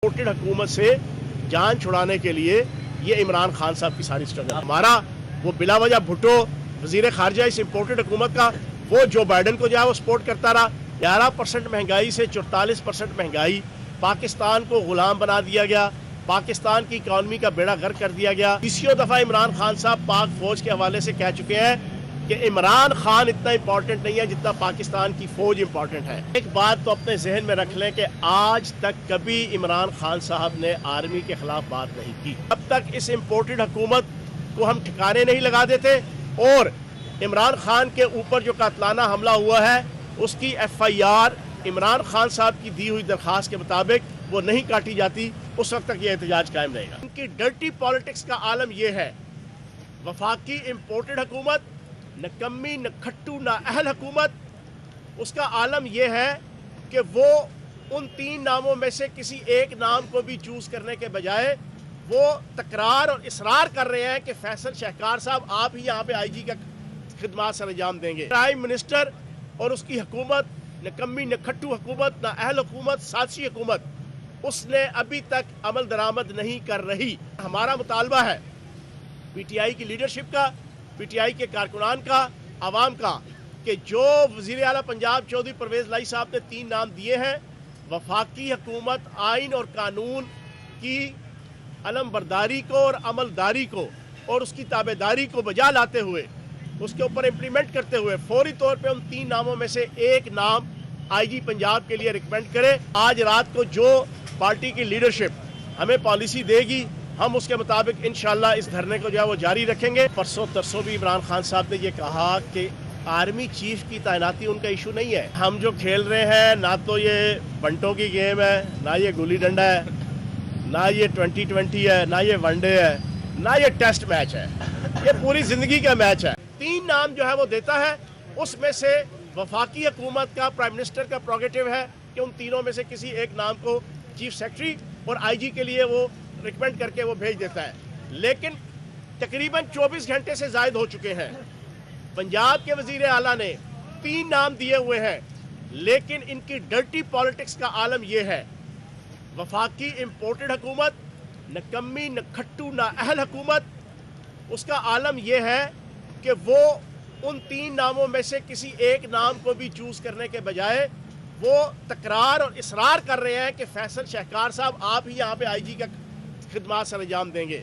Imported हुकूमत से जान छुड़ाने के लिए ये इमरान खान साहब की सारी स्ट्रगल। हमारा वो बिला वजह भुट्टो वजीर खारजा इस इम्पोर्टेड हुकूमत का वो जो बाइडन को जो है वो सपोर्ट करता रहा। 11% महंगाई से 44% महंगाई, पाकिस्तान को गुलाम बना दिया गया, पाकिस्तान की इकॉनमी का बेड़ा गर्क कर दिया गया। तीसरी दफ़ा इमरान खान साहब पाक फौज के हवाले से कह चुके हैं कि इमरान खान इतना इंपॉर्टेंट नहीं है जितना पाकिस्तान की फौज इंपॉर्टेंट है। एक बात तो अपने जहन में रख लें कि आज तक कभी इमरान खान साहब ने आर्मी के खिलाफ बात नहीं की। अब तक इस इम्पोर्टेड हुकूमत को हम ठिकाने नहीं लगा देते और इमरान खान के ऊपर जो कातलाना हमला हुआ है उसकी FIR इमरान खान साहब की दी हुई दरखास्त के मुताबिक वो नहीं काटी जाती, उस वक्त तक ये एहतजाज कायम रहेगा। उनकी डर्टी पॉलिटिक्स का आलम यह है, वफाकी इम्पोर्टेड हुकूमत, न कम्मी न खट्टू न अहल हुकूमत, उसका आलम यह है कि वो उन 3 नामों में से किसी एक नाम को भी चूज करने के बजाय वो तकरार और इसरार कर रहे हैं कि फैसल शहकार साहब आप ही यहाँ पे IG का खिदमात सर अंजाम देंगे। प्राइम मिनिस्टर और उसकी हुकूमत न कम्मी न खट्टू हुकूमत न अहल हुकूमत, साथी हुकूमत, उसने अभी तक अमल दरामद नहीं कर रही। हमारा मुतालबा है PTI की लीडरशिप का, PTI के कारकुनान का, आवाम का, कि जो वज़ीर आला पंजाब चौधरी परवेज़ लाई साहब ने 3 नाम दिए हैं, वफाकी हुकूमत आइन और कानून की अलमबरदारी को और अमलदारी को और उसकी ताबेदारी को बजा लाते हुए उसके ऊपर इम्प्लीमेंट करते हुए फौरी तौर पे उन 3 नामों में से एक नाम IG पंजाब के लिए रिकमेंड करें। आज रात को जो पार्टी की लीडरशिप हमें पॉलिसी देगी हम उसके मुताबिक इंशाल्लाह इस धरने को जो है वो जारी रखेंगे। परसों तरसों भी इमरान खान साहब ने ये कहा कि आर्मी चीफ की तैनाती उनका इशू नहीं है। हम जो खेल रहे हैं ना तो ये बंटों की गेम है, ना ये गुल्ली डंडा है, ना ये 2020 है, ना ये वनडे है, ना ये टेस्ट मैच है, ये पूरी जिंदगी का मैच है। 3 नाम जो है वो देता है, उसमें से वफाकी हुकूमत का प्राइम मिनिस्टर का प्रोगेटिव है कि उन तीनों में से किसी एक नाम को चीफ सेक्रेटरी और IG के लिए वो रिकमेंड करके वो भेज देता है। लेकिन तकरीबन 24 घंटे से ज़ायद हो चुके हैं, पंजाब के वज़ीर आला ने 3 नाम दिए हुए हैं, लेकिन इनकी डर्टी पॉलिटिक्स का आलम यह है, वफाकी इम्पोर्टेड हुकूमत, न कम्मी न खट्टू न अहल हुकूमत, उसका आलम यह है कि वो उन 3 नामों में से किसी एक नाम को भी चूज करने के बजाय वो तकरार और इसरार कर रहे हैं कि फैसल शहकार साहब आप ही यहाँ पे IG का खिदमात सर अंजाम देंगे।